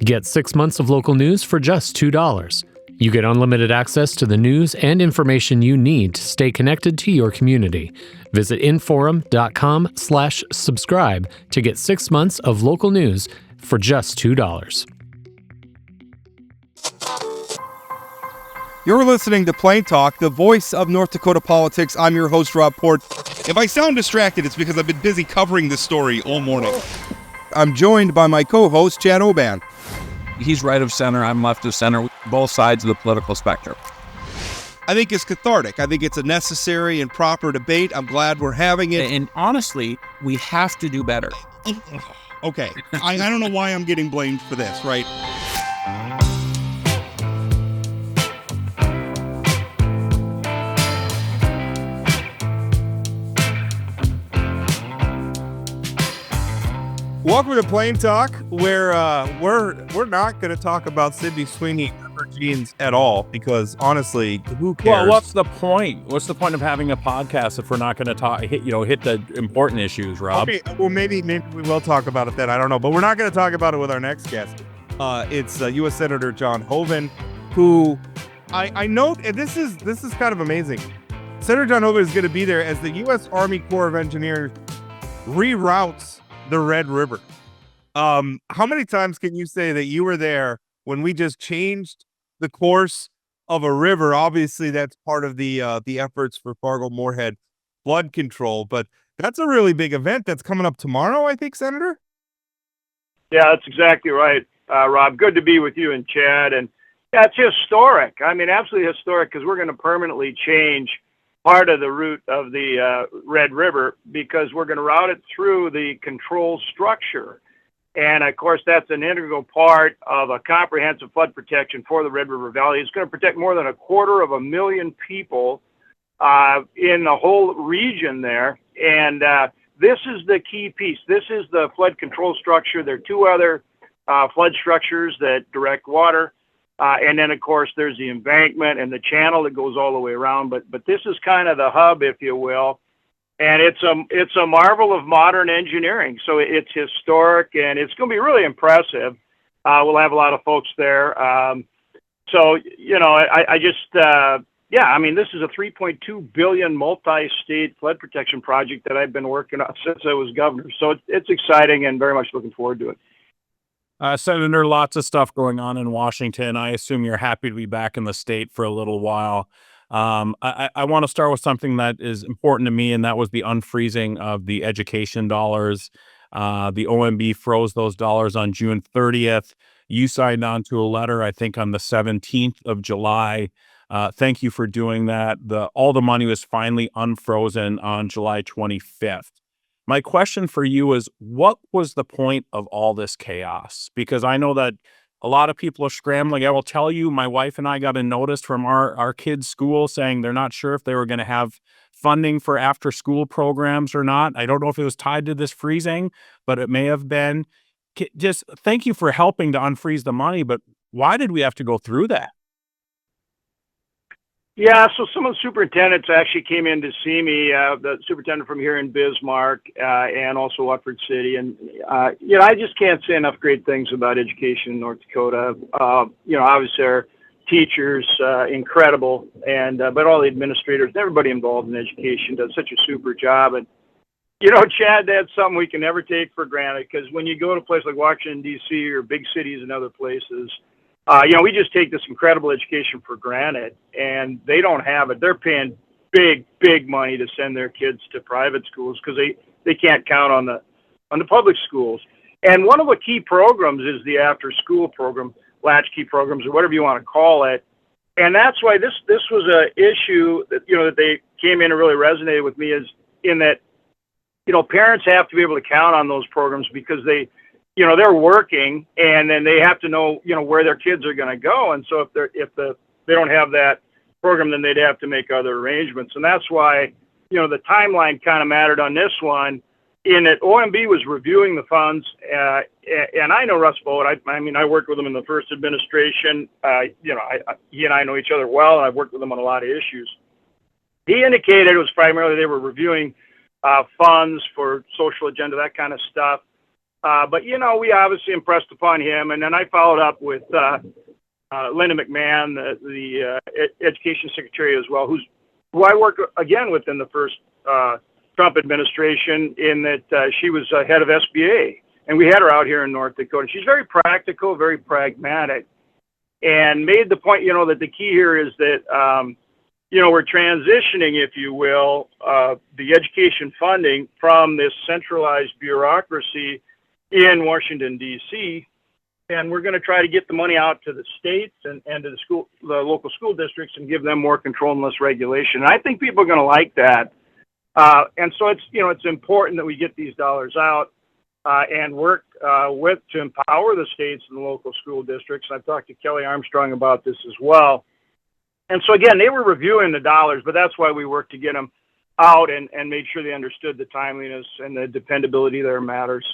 Get 6 months of local news for just $2. You get unlimited access to the news and information you need to stay connected to your community. Visit inforum.com/subscribe to get 6 months of local news for just $2. You're listening to Plain Talk, the voice of North Dakota politics. I'm your host, Rob Port. If I sound distracted, it's because I've been busy covering this story all morning. I'm joined by my co-host, Chad Oban. He's right of center, I'm left of center, both sides of the political spectrum. I think it's cathartic. I think it's a necessary and proper debate. I'm glad we're having it. And honestly, we have to do better. Okay, I don't know why I'm getting blamed for this, right? Welcome to Plain Talk, where we're not going to talk about Sydney Sweeney or her jeans at all, because honestly, who cares? Well, what's the point? What's the point of having a podcast if we're not going to hit the important issues, Rob? Okay, well, maybe we will talk about it then. I don't know, but we're not going to talk about it with our next guest. It's US Senator John Hoeven, who I note, and this is kind of amazing. Senator John Hoeven is going to be there as the U.S. Army Corps of Engineers reroutes the Red River. How many times can you say that you were there when we just changed the course of a river? Obviously, that's part of the efforts for Fargo-Moorhead Flood Control, but that's a really big event that's coming up tomorrow, I think, Senator? Yeah, that's exactly right, Rob. Good to be with you and Chad. And yeah, it's historic. I mean, absolutely historic, because we're going to permanently change part of the route of the Red River, because we're going to route it through the control structure. And of course, that's an integral part of a comprehensive flood protection for the Red River Valley. It's going to protect more than 250,000 people in the whole region there. And this is the key piece. This is the flood control structure. There are two other flood structures that direct water. And then, of course, there's the embankment and the channel that goes all the way around. But this is kind of the hub, if you will. And it's a marvel of modern engineering. So it's historic, and it's going to be really impressive. We'll have a lot of folks there. So, you know, I mean, this is a $3.2 billion multi-state flood protection project that I've been working on since I was governor. So it's exciting, and very much looking forward to it. Senator, lots of stuff going on in Washington. I assume you're happy to be back in the state for a little while. I want to start with something that is important to me, and that was the unfreezing of the education dollars. The OMB froze those dollars on June 30th. You signed on to a letter, I think, on the 17th of July. Thank you for doing that. All the money was finally unfrozen on July 25th. My question for you is, what was the point of all this chaos? Because I know that a lot of people are scrambling. I will tell you, my wife and I got a notice from our kids' school saying they're not sure if they were going to have funding for after-school programs or not. I don't know if it was tied to this freezing, but it may have been. Just thank you for helping to unfreeze the money, but why did we have to go through that? Yeah, so some of the superintendents actually came in to see me, the superintendent from here in Bismarck and also Watford City. And, you know, I just can't say enough great things about education in North Dakota. You know, obviously our teachers, incredible, and but all the administrators, everybody involved in education does such a super job. And, you know, Chad, that's something we can never take for granted, because when you go to a place like Washington, D.C. or big cities and other places, you know, we just take this incredible education for granted, and they don't have it. They're paying big money to send their kids to private schools because they can't count on the public schools. And one of the key programs is the after-school program, latchkey programs, or whatever you want to call it. And that's why this was an issue that, you know, that they came in and really resonated with me, is in that, you know, parents have to be able to count on those programs, because they, you know, they're working, and then they have to know, you know, where their kids are going to go. And so if they don't have that program, then they'd have to make other arrangements. And that's why, you know, the timeline kind of mattered on this one, in that OMB was reviewing the funds. And I know Russ Vogt. I mean, I worked with him in the first administration. You know, he and I know each other well, and I've worked with him on a lot of issues. He indicated it was primarily they were reviewing funds for social agenda, that kind of stuff. But, we obviously impressed upon him. And then I followed up with Linda McMahon, the education secretary as well, who I worked again with in the first Trump administration, in that she was head of SBA. And we had her out here in North Dakota. She's very practical, very pragmatic, and made the point, that the key here is that, we're transitioning, if you will, the education funding from this centralized bureaucracy in Washington, D.C., and we're going to try to get the money out to the states and to the local school districts, and give them more control and less regulation. And I think people are going to like that. And so it's important that we get these dollars out and work to empower the states and the local school districts. I've talked to Kelly Armstrong about this as well. And so again, they were reviewing the dollars, but that's why we worked to get them out and made sure they understood the timeliness and the dependability there matters.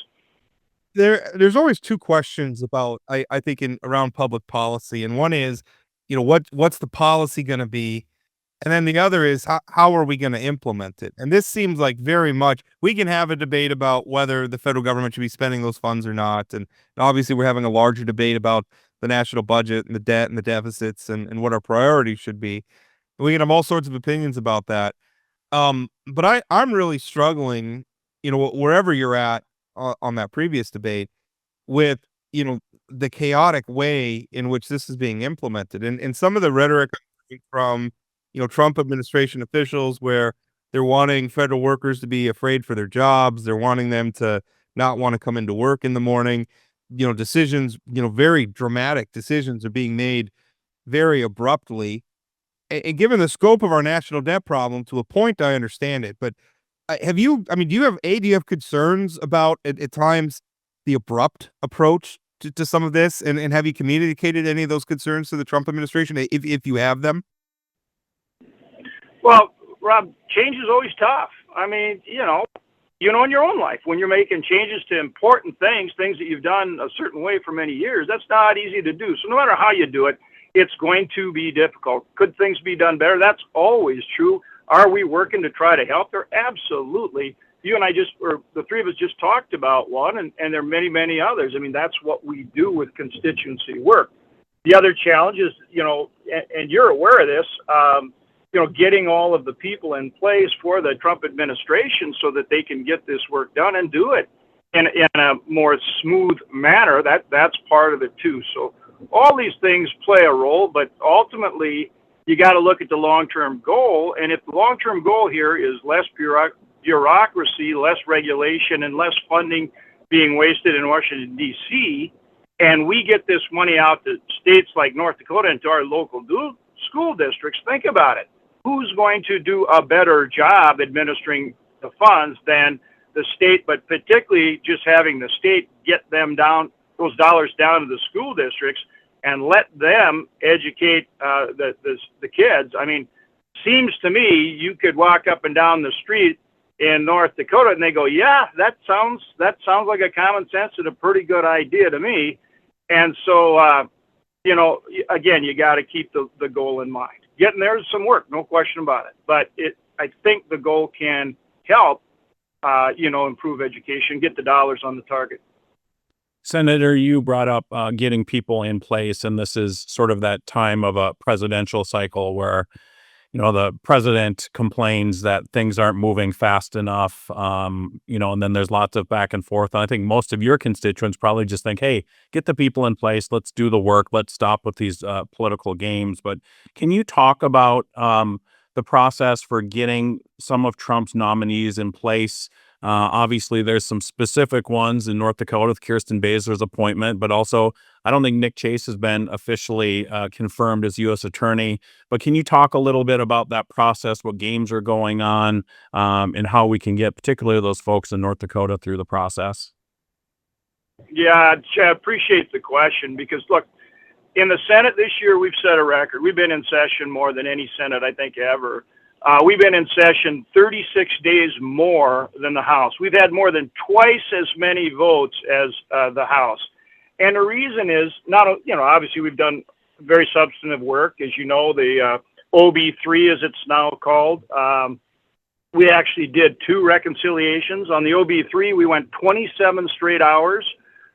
There's always two questions about, I think, around public policy, and one is, what's the policy going to be, and then the other is how are we going to implement it? And this seems like very much we can have a debate about whether the federal government should be spending those funds or not, and obviously we're having a larger debate about the national budget and the debt and the deficits and what our priorities should be. We can have all sorts of opinions about that. But I'm really struggling, wherever you're at on that previous debate, with the chaotic way in which this is being implemented, and some of the rhetoric from Trump administration officials, where they're wanting federal workers to be afraid for their jobs, they're wanting them to not want to come into work in the morning. Decisions, very dramatic decisions are being made very abruptly. And given the scope of our national debt problem, to a point, I understand it, but do you have concerns about at times the abrupt approach to some of this? And have you communicated any of those concerns to the Trump administration, if you have them? Well, Rob, change is always tough. I mean, in your own life, when you're making changes to important things that you've done a certain way for many years, that's not easy to do. So no matter how you do it, it's going to be difficult. Could things be done better? That's always true. Are we working to try to help there? Absolutely. You and I the three of us just talked about one, and there are many, many others. I mean, that's what we do with constituency work. The other challenge is, and you're aware of this, getting all of the people in place for the Trump administration so that they can get this work done and do it in a more smooth manner. That's part of it too. So all these things play a role, but ultimately you got to look at the long-term goal. And if the long-term goal here is less bureaucracy, less regulation, and less funding being wasted in Washington, D.C., and we get this money out to states like North Dakota and to our local school districts, think about it. Who's going to do a better job administering the funds than the state, but particularly just having the state get those dollars down to the school districts and let them educate the kids? I mean, seems to me you could walk up and down the street in North Dakota and they go, yeah, that sounds like a common sense and a pretty good idea to me. And so, again, you got to keep the goal in mind. Getting there is some work, no question about it. But I think the goal can help, improve education, get the dollars on the target. Senator, you brought up getting people in place, and this is sort of that time of a presidential cycle where, the president complains that things aren't moving fast enough, and then there's lots of back and forth. And I think most of your constituents probably just think, hey, get the people in place, let's do the work, let's stop with these political games. But can you talk about the process for getting some of Trump's nominees in place? Obviously, there's some specific ones in North Dakota with Kirsten Baesler's appointment, but also I don't think Nick Chase has been officially confirmed as U.S. Attorney. But can you talk a little bit about that process, what games are going on, and how we can get particularly those folks in North Dakota through the process? Yeah, I appreciate the question because, look, in the Senate this year, we've set a record. We've been in session more than any Senate, I think, ever. We've been in session 36 days more than the House. We've had more than twice as many votes as the House. And the reason is, obviously we've done very substantive work. As you know, the OB3, as it's now called, We actually did 2 reconciliations. On the OB3, we went 27 straight hours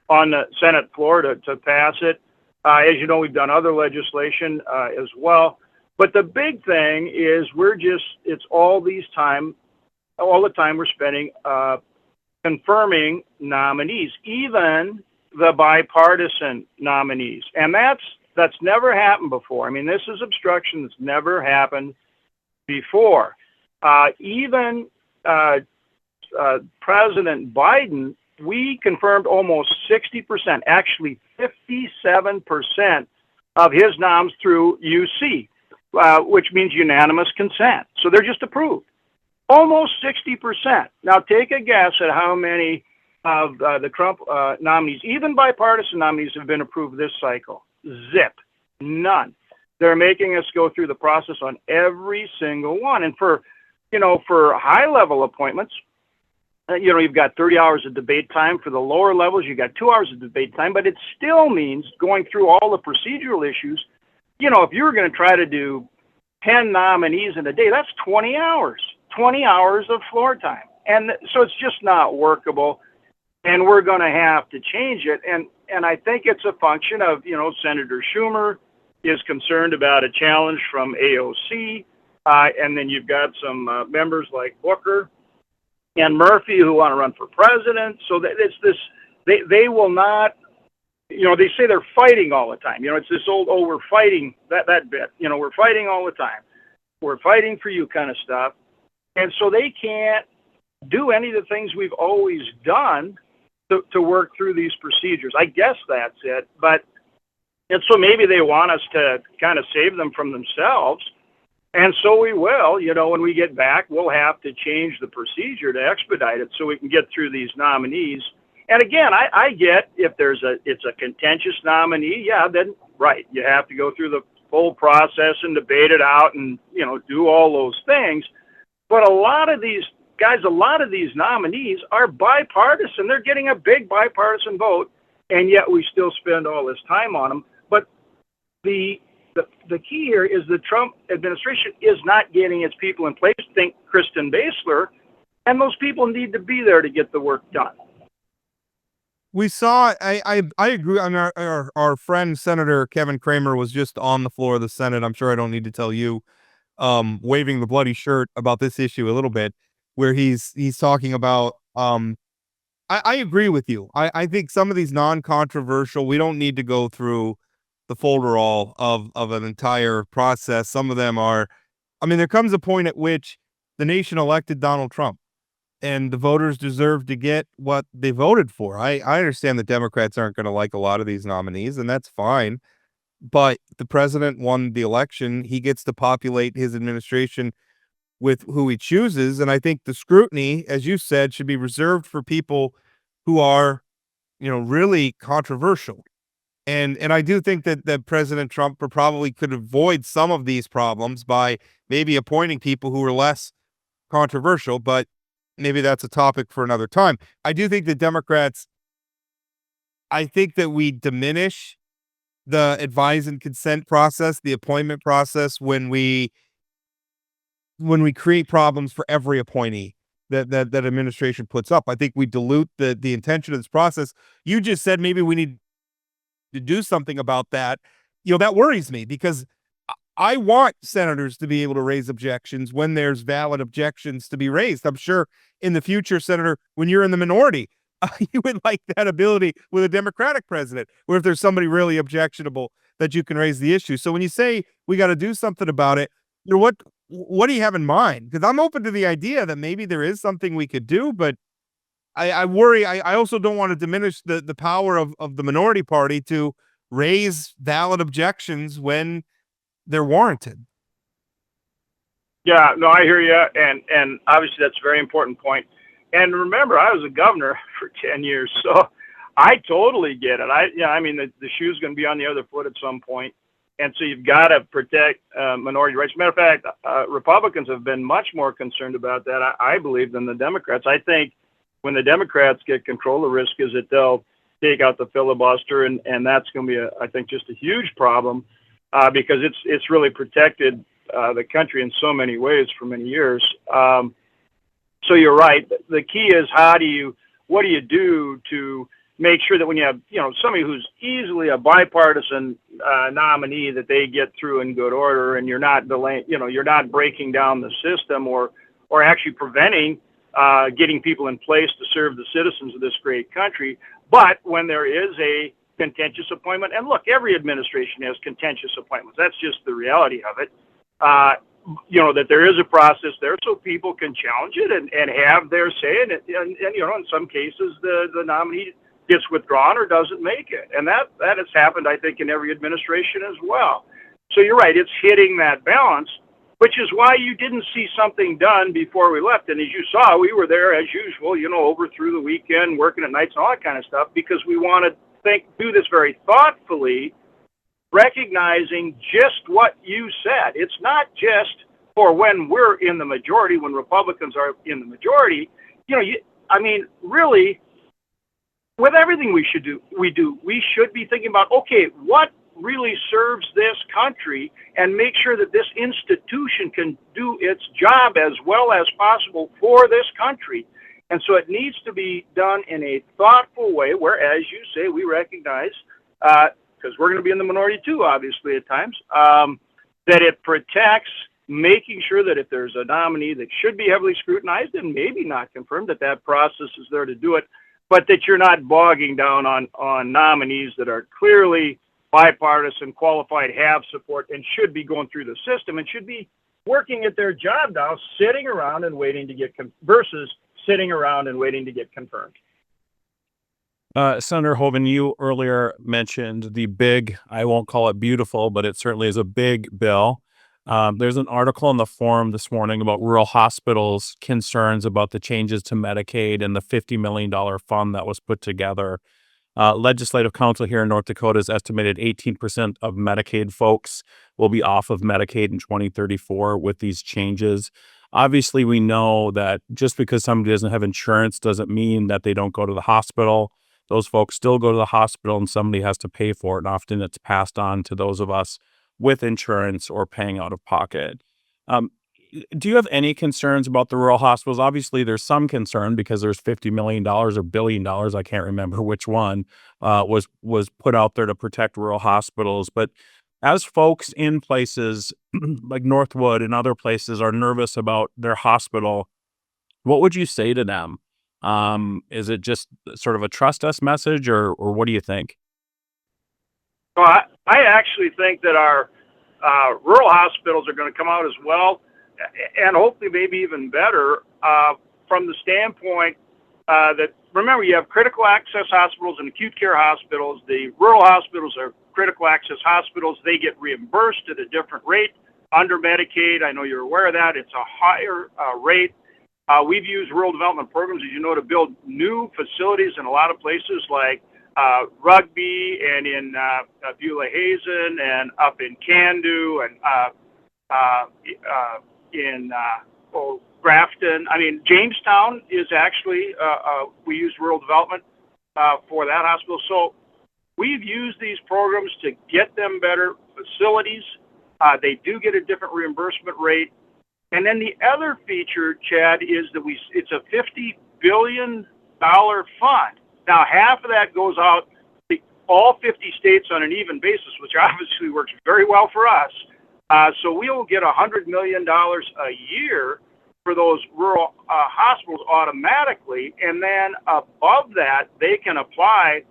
on the Senate floor to pass it. As you know, we've done other legislation as well. But the big thing is it's all the time we're spending confirming nominees, even the bipartisan nominees. And that's never happened before. I mean, this is obstruction that's never happened before. Even President Biden, we confirmed almost 60%, actually 57% of his noms through UC, which means unanimous consent. So they're just approved. Almost 60%. Now take a guess at how many of the Trump nominees, even bipartisan nominees, have been approved this cycle. Zip. None. They're making us go through the process on every single one. And for high-level appointments, you've got 30 hours of debate time. For the lower levels, you've got 2 hours of debate time, but it still means going through all the procedural issues. If you were going to try to do 10 nominees in a day, that's 20 hours. 20 hours of floor time. And so it's just not workable, and we're going to have to change it. And I think it's a function of, Senator Schumer is concerned about a challenge from AOC, and then you've got some members like Booker and Murphy who want to run for president. So that it's this, they will not, they say they're fighting all the time. It's this old, we're fighting that bit, we're fighting all the time. We're fighting for you kind of stuff. And so they can't do any of the things we've always done to work through these procedures. I guess that's it. And so maybe they want us to kind of save them from themselves. And so we will, when we get back, we'll have to change the procedure to expedite it so we can get through these nominees. And again, I get if it's a contentious nominee, then right, you have to go through the full process and debate it out and, do all those things. But a lot of these nominees are bipartisan. They're getting a big bipartisan vote, and yet we still spend all this time on them. But the key here is the Trump administration is not getting its people in place. Think Kristen Baesler, and those people need to be there to get the work done. We saw, I agree. I mean, our friend Senator Kevin Cramer was just on the floor of the Senate. I'm sure I don't need to tell you, waving the bloody shirt about this issue a little bit, where he's talking about, I agree with you. I think some of these non-controversial, we don't need to go through the folderol of an entire process. Some of them are, there comes a point at which the nation elected Donald Trump, and the voters deserve to get what they voted for. I understand the Democrats aren't going to like a lot of these nominees, and that's fine. But the president won the election. He gets to populate his administration with who he chooses. And I think the scrutiny, as you said, should be reserved for people who are, really controversial. And I do think that President Trump probably could avoid some of these problems by maybe appointing people who are less controversial, but maybe that's a topic for another time. I do think the Democrats, I think that we diminish the advise and consent process, the appointment process, when we create problems for every appointee that administration puts up. I think we dilute the intention of this process. You just said maybe we need to do something about that. That worries me, because I want senators to be able to raise objections when there's valid objections to be raised. I'm sure in the future, Senator, when you're in the minority, you would like that ability with a Democratic president, where if there's somebody really objectionable, that you can raise the issue. So when you say we got to do something about it, what do you have in mind? Because I'm open to the idea that maybe there is something we could do, but I worry. I also don't want to diminish the power of the minority party to raise valid objections when they're warranted. Yeah, no, I hear you, and obviously that's a very important point. And remember, I was a governor for 10 years, so I totally get it. The shoe's going to be on the other foot at some point, and so you've got to protect minority rights. Matter of fact, Republicans have been much more concerned about that, I believe, than the Democrats. I think when the Democrats get control, the risk is that they'll take out the filibuster, and that's going to be, I think, just a huge problem because it's really protected the country in so many ways for many years. So you're right. The key is what do you do to make sure that when you have, somebody who's easily a bipartisan nominee, that they get through in good order, and you're not delaying, you're not breaking down the system or actually preventing getting people in place to serve the citizens of this great country. But when there is a contentious appointment, and look, every administration has contentious appointments. That's just the reality of it. That there is a process there so people can challenge it and have their say in it. And in some cases, the nominee gets withdrawn or doesn't make it. And that has happened, I think, in every administration as well. So you're right, it's hitting that balance, which is why you didn't see something done before we left. And as you saw, we were there as usual, over through the weekend, working at nights and all that kind of stuff, because we want to do this very thoughtfully, recognizing just what you said. It's not just for when we're in the majority, when Republicans are in the majority. Really, with everything we should be thinking about, okay, what really serves this country, and make sure that this institution can do its job as well as possible for this country. And so it needs to be done in a thoughtful way where, as you say, we recognize, because we're going to be in the minority too, obviously, at times, that it protects making sure that if there's a nominee that should be heavily scrutinized and maybe not confirmed, that process is there to do it, but that you're not bogging down on nominees that are clearly bipartisan, qualified, have support, and should be going through the system and should be working at their job now, sitting around and waiting to get versus sitting around and waiting to get confirmed. Senator Hoeven, you earlier mentioned the big, I won't call it beautiful, but it certainly is a big bill. There's an article in the Forum this morning about rural hospitals' concerns about the changes to Medicaid and the $50 million fund that was put together. Legislative Council here in North Dakota has estimated 18% of Medicaid folks will be off of Medicaid in 2034 with these changes. Obviously, we know that just because somebody doesn't have insurance doesn't mean that they don't go to the hospital. Those folks still go to the hospital and somebody has to pay for it. And often it's passed on to those of us with insurance or paying out of pocket. Do you have any concerns about the rural hospitals? Obviously, there's some concern because there's $50 million or $1 billion, I can't remember which one, was put out there to protect rural hospitals. But as folks in places like Northwood and other places are nervous about their hospital, what would you say to them? Is it just sort of a trust us message, or what do you think? Well, I actually think that our rural hospitals are going to come out as well, and hopefully maybe even better, from the standpoint that, remember, you have critical access hospitals and acute care hospitals. The rural hospitals are critical access hospitals. They get reimbursed at a different rate under Medicaid. I know you're aware of that. It's a higher rate. We've used rural development programs, as you know, to build new facilities in a lot of places like Rugby and in Beulah Hazen and up in Candu and in Grafton. I mean, Jamestown is actually, we use rural development for that hospital. So we've used these programs to get them better facilities. They do get a different reimbursement rate. And then the other feature, Chad, is that it's a $50 billion fund. Now, half of that goes out to all 50 states on an even basis, which obviously works very well for us. So we will get $100 million a year for those rural hospitals automatically. And then above that, they can apply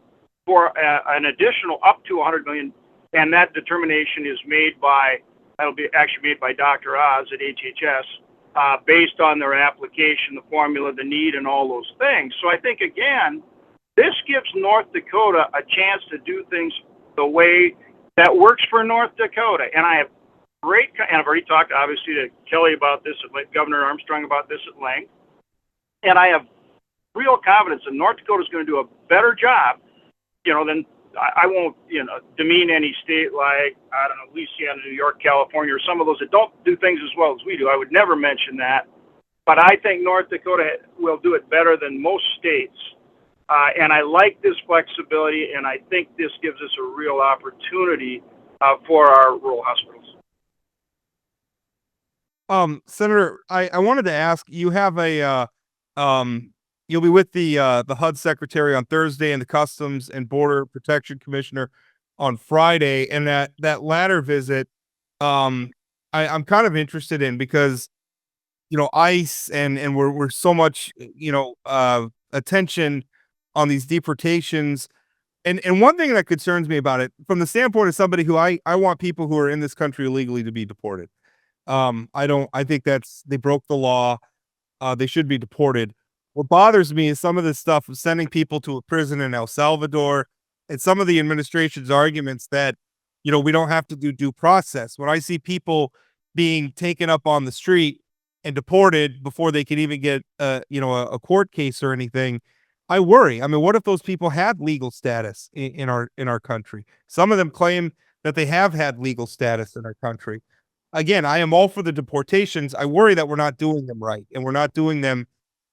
for an additional up to $100 million. And that determination is that'll be actually made by Dr. Oz at HHS based on their application, the formula, the need, and all those things. So I think, again, this gives North Dakota a chance to do things the way that works for North Dakota. And I have and I've already talked, obviously, to Kelly about this, Governor Armstrong about this at length. And I have real confidence that North Dakota is going to do a better job, than I won't, demean any state like, I don't know, Louisiana, New York, California, or some of those that don't do things as well as we do. I would never mention that. But I think North Dakota will do it better than most states. And I like this flexibility, and I think this gives us a real opportunity for our rural hospitals. Senator, I wanted to ask, you have a You'll be with the HUD Secretary on Thursday and the Customs and Border Protection Commissioner on Friday. And that latter visit, I'm kind of interested in because ICE and we're so much attention on these deportations. And one thing that concerns me about it, from the standpoint of somebody who I want people who are in this country illegally to be deported. I think they broke the law. They should be deported. What bothers me is some of this stuff of sending people to a prison in El Salvador and some of the administration's arguments that, we don't have to do due process. When I see people being taken up on the street and deported before they can even get a court case or anything, I worry. I mean, what if those people had legal status in our country? Some of them claim that they have had legal status in our country. Again, I am all for the deportations. I worry that we're not doing them right, and we're not doing them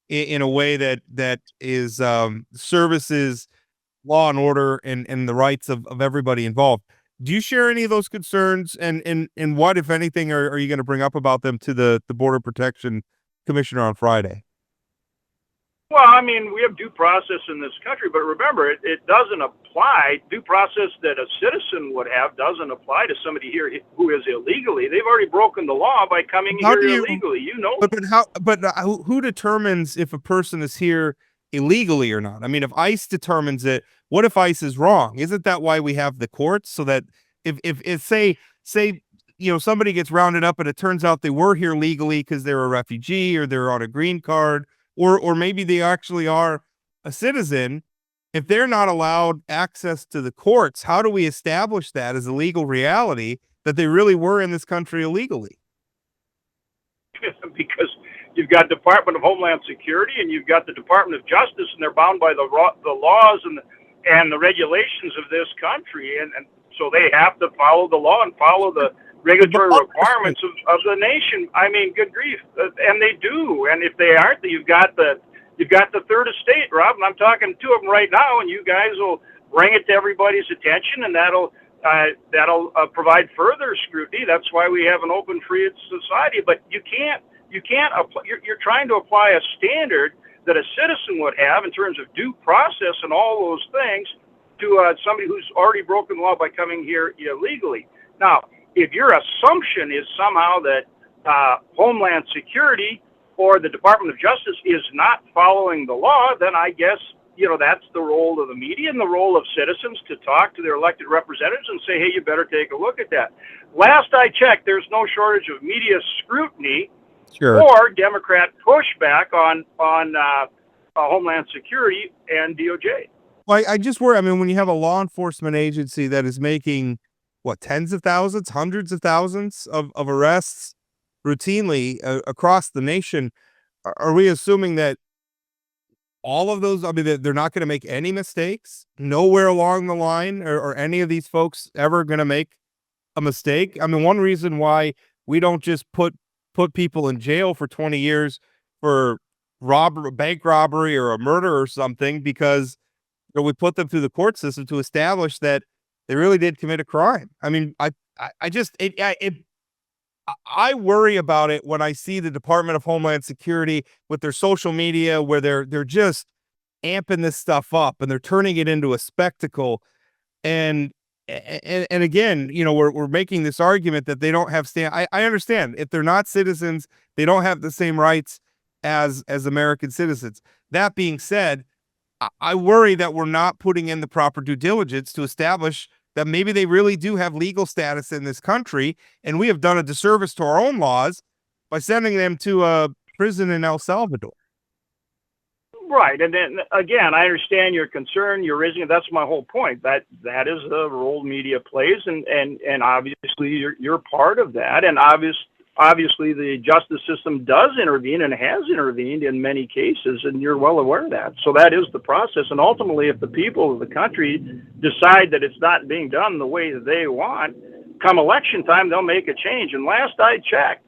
in a way that is services law and order and the rights of everybody involved. Do you share any of those concerns? And what, if anything, are you going to bring up about them to the Border Protection Commissioner on Friday? Well, I mean, we have due process in this country, but remember, it doesn't apply. Due process that a citizen would have doesn't apply to somebody here who is illegally. They've already broken the law by coming here illegally. But who determines if a person is here illegally or not? I mean, if ICE determines it, what if ICE is wrong? Isn't that why we have the courts? So that if say somebody gets rounded up and it turns out they were here legally because they're a refugee or they're on a green card, or maybe they actually are a citizen, if they're not allowed access to the courts, how do we establish that as a legal reality that they really were in this country illegally? Because you've got Department of Homeland Security and you've got the Department of Justice, and they're bound by the laws and the regulations of this country, and so they have to follow the law and follow the regulatory requirements of the nation. I mean, good grief, and they do. And if they aren't, you've got the third estate, Rob. And I'm talking to them right now, and you guys will bring it to everybody's attention, and that'll provide further scrutiny. That's why we have an open, free society. But you're trying to apply a standard that a citizen would have in terms of due process and all those things to somebody who's already broken the law by coming here illegally. Now, if your assumption is somehow that Homeland Security or the Department of Justice is not following the law, then I guess, that's the role of the media and the role of citizens to talk to their elected representatives and say, hey, you better take a look at that. Last I checked, there's no shortage of media scrutiny or Democrat pushback on Homeland Security and DOJ. Well, I just worry. I mean, when you have a law enforcement agency that is making tens of thousands, hundreds of thousands of arrests routinely across the nation, are we assuming that all of those, they're not going to make any mistakes? Nowhere along the line are any of these folks ever going to make a mistake? I mean, one reason why we don't just put people in jail for 20 years for bank robbery or a murder or something, because we put them through the court system to establish that they really did commit a crime. I mean, I worry about it when I see the Department of Homeland Security with their social media, where they're just amping this stuff up and they're turning it into a spectacle. And again, we're making this argument that they don't have I understand if they're not citizens, they don't have the same rights as American citizens. That being said, I worry that we're not putting in the proper due diligence to establish that maybe they really do have legal status in this country, and we have done a disservice to our own laws by sending them to a prison in El Salvador. Right, and then again, I understand your concern. You're raising it. That's my whole point. That is the role media plays, and obviously you're part of that, and obviously the justice system does intervene and has intervened in many cases, and you're well aware of that. So that is the process. And ultimately, if the people of the country decide that it's not being done the way that they want, come election time, they'll make a change. And last I checked,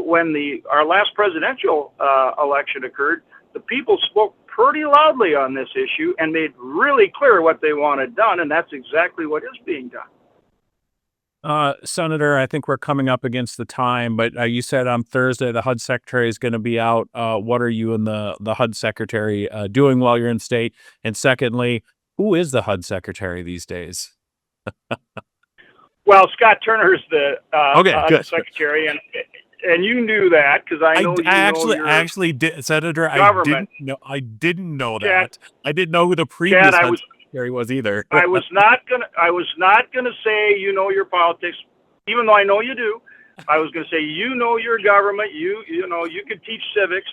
when our last presidential election occurred, the people spoke pretty loudly on this issue and made really clear what they wanted done, and that's exactly what is being done. Senator, I think we're coming up against the time, but you said on Thursday the HUD Secretary is going to be out. What are you and the HUD Secretary doing while you're in state? And secondly, who is the HUD Secretary these days? Well, Scott Turner is the Okay, good. Secretary, and you knew that because I know I actually did, Senator. Government. I didn't know Chad, that. I didn't know who the previous Chad, HUD Secretary was either. I was not gonna say you know your politics, even though I know you do. I was gonna say you know your government. You know you could teach civics,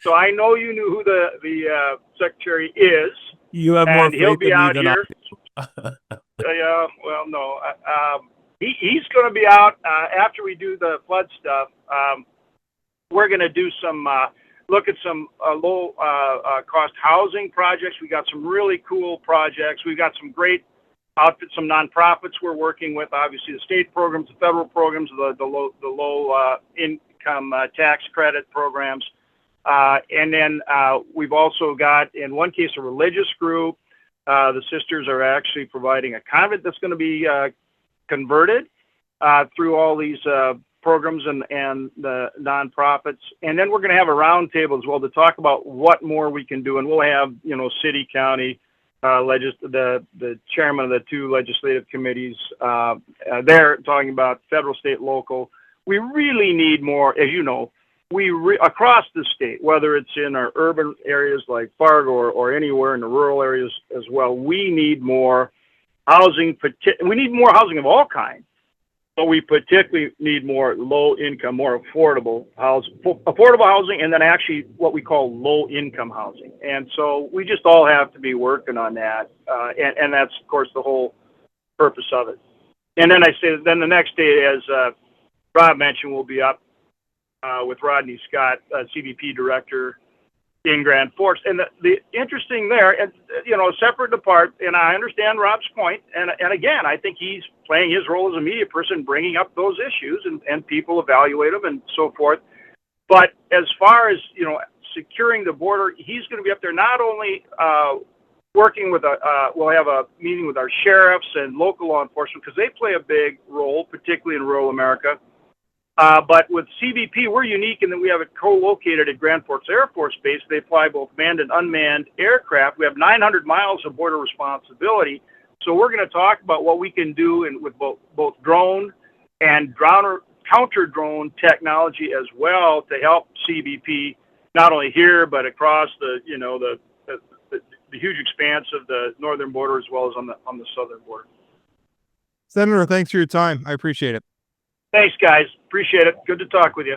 so I know you knew who the secretary is. You have more and faith he'll be in me out than here. I do. Well, no. He's going to be out after we do the flood stuff. We're going to do some look at some low cost housing projects. We got some really cool projects. We've got some great outfits, some nonprofits we're working with. Obviously, the state programs, the federal programs, the low income tax credit programs, and then we've also got, in one case, a religious group. The sisters are actually providing a convent that's going to be converted through all these programs and the nonprofits. And then we're going to have a roundtable as well to talk about what more we can do. And we'll have, city, county, the chairman of the two legislative committees there talking about federal, state, local. We really need more, as you know, across the state, whether it's in our urban areas like Fargo or anywhere in the rural areas as well. We need more housing. We need more housing of all kinds, but we particularly need more low income, more affordable housing, and then actually what we call low income housing. And so we just all have to be working on that, and that's of course the whole purpose of it. And then the next day, as Rob mentioned, we'll be up with Rodney Scott, CBP director in Grand Forks. And the interesting there, and separate and apart, and I understand Rob's point, and again, I think he's playing his role as a media person, bringing up those issues, and people evaluate them and so forth. But as far as, securing the border, he's going to be up there not only working with we'll have a meeting with our sheriffs and local law enforcement, because they play a big role, particularly in rural America. But with CBP, we're unique in that we have it co-located at Grand Forks Air Force Base. They fly both manned and unmanned aircraft. We have 900 miles of border responsibility. So we're going to talk about what we can do with both drone and counter-drone technology as well to help CBP, not only here, but across the huge expanse of the northern border as well as on the southern border. Senator, thanks for your time. I appreciate it. Thanks, guys. Appreciate it. Good to talk with you.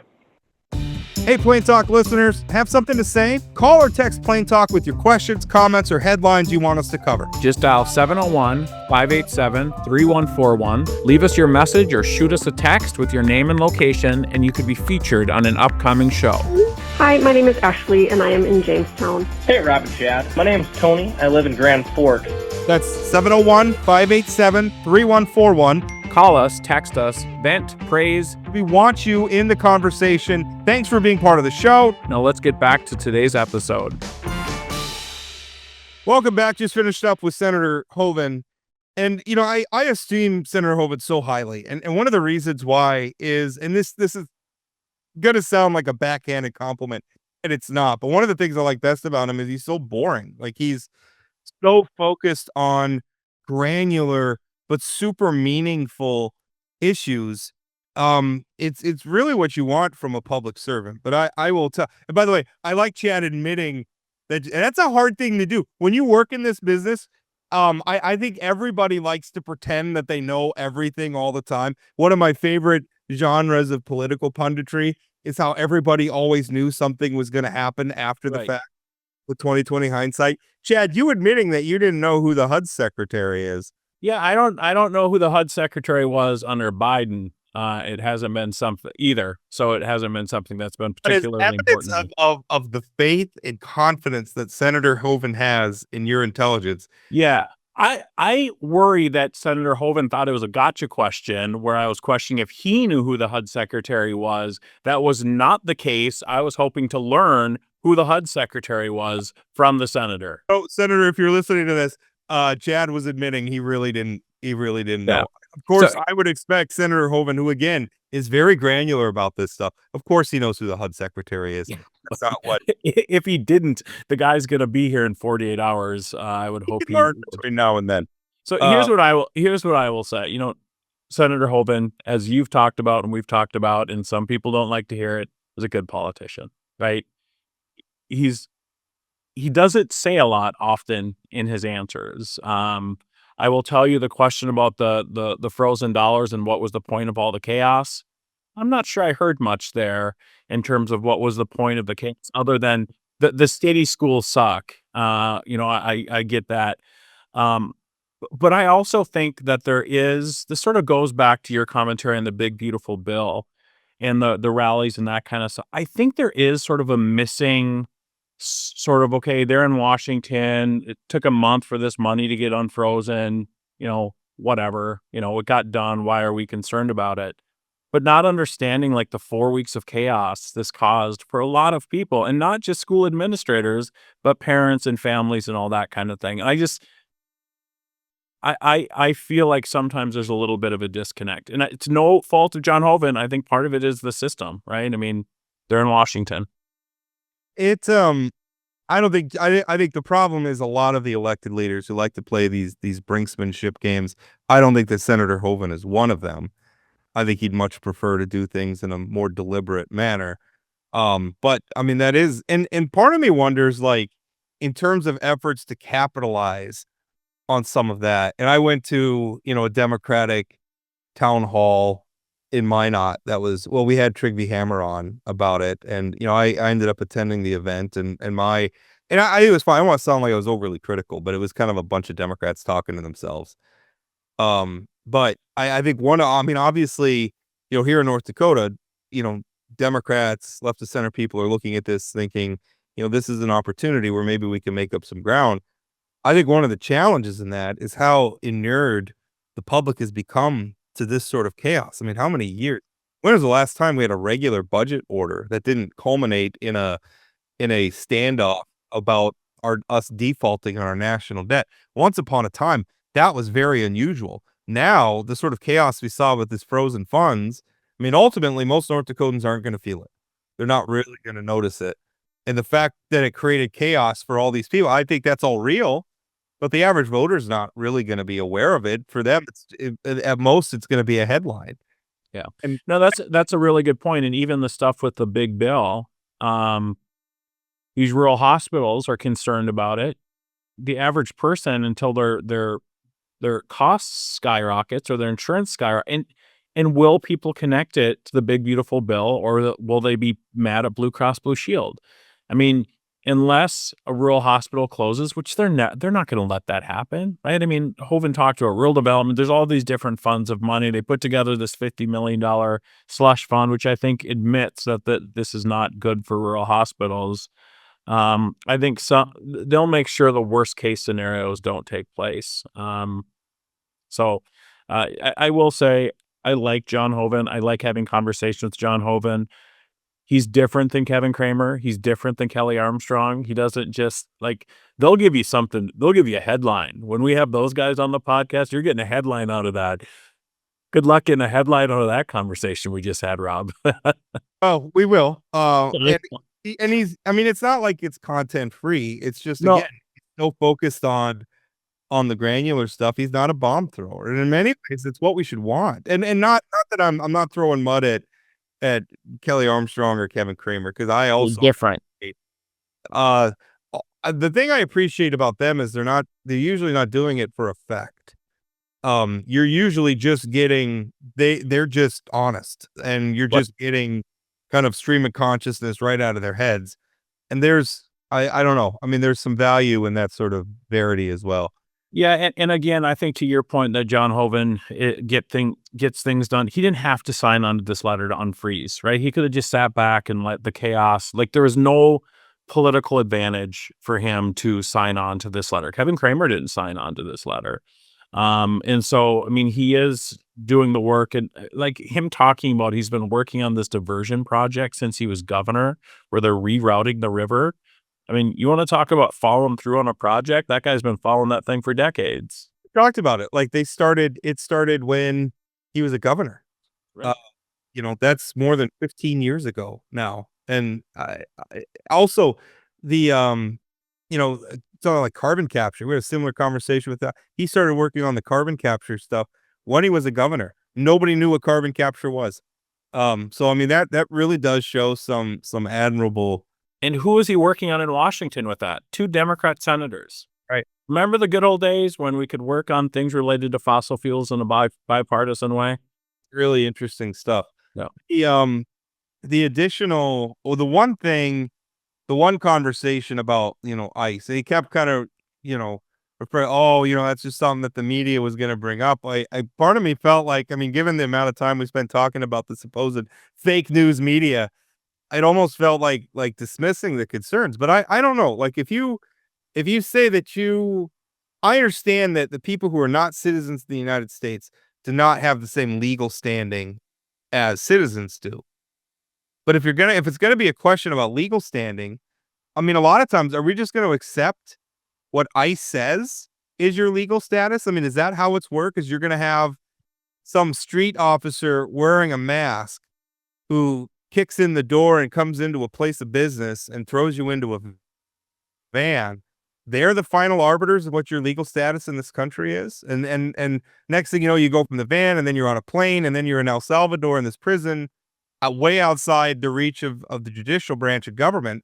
Hey, Plain Talk listeners, have something to say? Call or text Plain Talk with your questions, comments, or headlines you want us to cover. Just dial 701-587-3141. Leave us your message or shoot us a text with your name and location, and you could be featured on an upcoming show. Hi, my name is Ashley, and I am in Jamestown. Hey, Rob and Chad. My name is Tony. I live in Grand Forks. That's 701-587-3141. Call us, text us, vent, praise. We want you in the conversation. Thanks for being part of the show. Now let's get back to today's episode. Welcome back. Just finished up with Senator Hoeven. And, I esteem Senator Hoeven so highly. And one of the reasons why is, and this is going to sound like a backhanded compliment, and it's not. But one of the things I like best about him is he's so boring. Like, he's so focused on granular but super meaningful issues. It's really what you want from a public servant. But I will tell. And by the way, I like Chad admitting that that's a hard thing to do when you work in this business. I think everybody likes to pretend that they know everything all the time. One of my favorite genres of political punditry is how everybody always knew something was going to happen after the fact. With 2020 hindsight, Chad, you admitting that you didn't know who the HUD secretary is. Yeah, I don't know who the HUD secretary was under Biden. It hasn't been something either. So it hasn't been something that's been particularly important. Evidence of the faith and confidence that Senator Hoeven has in your intelligence. Yeah. I worry that Senator Hoeven thought it was a gotcha question where I was questioning if he knew who the HUD secretary was. That was not the case. I was hoping to learn who the HUD secretary was from the senator. Oh, Senator, if you're listening to this, Chad was admitting he really didn't know. of course, I would expect Senator Hoeven, who again is very granular about this stuff. Of course, he knows who the HUD secretary is. That's not what If he didn't, the guy's gonna be here in 48 hours. I would he hope can he learn between now and then. So Uh, here's what I will say. Senator Hoeven, as you've talked about and we've talked about, and some people don't like to hear it, is a good politician, right? He's he doesn't say a lot often in his answers. I will tell you the question about the frozen dollars and what was the point of all the chaos. I'm not sure I heard much there in terms of what was the point of the chaos, other than the city schools suck. I get that. Um, but I also think that this sort of goes back to your commentary on the big beautiful bill and the rallies and that kind of stuff. I think there is sort of a missing sort of, okay, they're in Washington. It took a month for this money to get unfrozen, whatever, it got done. Why are we concerned about it? But not understanding like the 4 weeks of chaos this caused for a lot of people, and not just school administrators, but parents and families and all that kind of thing. And I feel like sometimes there's a little bit of a disconnect, and it's no fault of John Hoeven. I think part of it is the system, right? I mean, they're in Washington. It's I don't think I think the problem is a lot of the elected leaders who like to play these brinksmanship games. I don't think that Senator Hoeven is one of them. I think he'd much prefer to do things in a more deliberate manner. But I mean that is and part of me wonders, like, in terms of efforts to capitalize on some of that. And I went to, a Democratic town hall in Minot that was, well, we had Trigby Hammer on about it. And, I ended up attending the event and it was fine. I don't want to sound like I was overly critical, but it was kind of a bunch of Democrats talking to themselves. But I think obviously, here in North Dakota, Democrats, left of center people are looking at this thinking, this is an opportunity where maybe we can make up some ground. I think one of the challenges in that is how inured the public has become to this sort of chaos. I mean, how many years? When was the last time we had a regular budget order that didn't culminate in a standoff about us defaulting on our national debt? Once upon a time, that was very unusual. Now, the sort of chaos we saw with this frozen funds, I mean, ultimately, most North Dakotans aren't going to feel it. They're not really going to notice it. And the fact that it created chaos for all these people, I think that's all real. But the average voter is not really going to be aware of it. For them, at most, it's going to be a headline. Yeah. And No, that's a really good point. And even the stuff with the big bill, these rural hospitals are concerned about it. The average person, until their costs skyrockets or their insurance skyrockets, and will people connect it to the big beautiful bill, or will they be mad at Blue Cross Blue Shield? I mean, unless a rural hospital closes, which they're not going to let that happen, right? I mean, Hoeven talked about rural development. There's all these different funds of money. They put together this $50 million slush fund, which I think admits that this is not good for rural hospitals. I think they'll make sure the worst case scenarios don't take place. I will say I like John Hoeven. I like having conversations with John Hoeven. He's different than Kevin Kramer. He's different than Kelly Armstrong. He doesn't just they'll give you something. They'll give you a headline. When we have those guys on the podcast, you're getting a headline out of that. Good luck getting a headline out of that conversation we just had, Rob. Oh, we will. It's not like it's content free. It's just, No. again, he's so focused on the granular stuff. He's not a bomb thrower. And in many ways, it's what we should want. And not that I'm not throwing mud at Kelly Armstrong or Kevin Kramer, because I also different. The thing I appreciate about them is they're usually not doing it for effect. You're usually just getting they're just honest, and you're just getting kind of stream of consciousness right out of their heads. And I don't know. I mean, there's some value in that sort of verity as well. Yeah, and again, I think to your point that John Hoeven gets things done. He didn't have to sign on to this letter to unfreeze, right? He could have just sat back and let the chaos. There was no political advantage for him to sign on to this letter. Kevin Kramer didn't sign on to this letter, and so I mean, he is doing the work, and him talking about he's been working on this diversion project since he was governor, where they're rerouting the river. I mean, you want to talk about following through on a project? That guy's been following that thing for decades. talked about it. Like it started when he was a governor. Right. That's more than 15 years ago now. And I also the, something like carbon capture. We had a similar conversation with that. He started working on the carbon capture stuff when he was a governor. Nobody knew what carbon capture was. So I mean that really does show some admirable. And who was he working on in Washington with that? 2 Democrat senators. Right. Remember the good old days when we could work on things related to fossil fuels in a bipartisan way? Really interesting stuff. Yeah. The additional, or the one conversation about, ICE, he kept kind of, that's just something that the media was going to bring up. Part of me felt like, I mean, given the amount of time we spent talking about the supposed fake news media, it almost felt like dismissing the concerns. But I don't know, like if you say that I understand that the people who are not citizens of the United States do not have the same legal standing as citizens do. But if it's gonna be a question about legal standing, I mean, a lot of times, are we just going to accept what ICE says is your legal status? I mean, is that how it's work? Is you're going to have some street officer wearing a mask who kicks in the door and comes into a place of business and throws you into a van? They're the final arbiters of what your legal status in this country is. And next thing you know, you go from the van and then you're on a plane and then you're in El Salvador in this prison, way outside the reach of the judicial branch of government.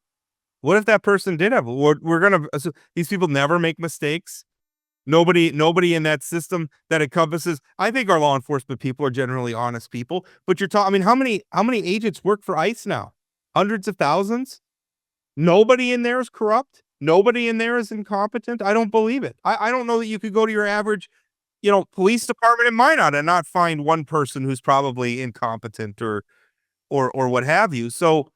What if that person did have? We're gonna assume these people never make mistakes. Nobody in that system that encompasses. I think our law enforcement people are generally honest people. But you're talking. I mean, how many agents work for ICE now? Hundreds of thousands. Nobody in there is corrupt. Nobody in there is incompetent. I don't believe it. I don't know that you could go to your average, police department in Minot and not find one person who's probably incompetent or what have you. So,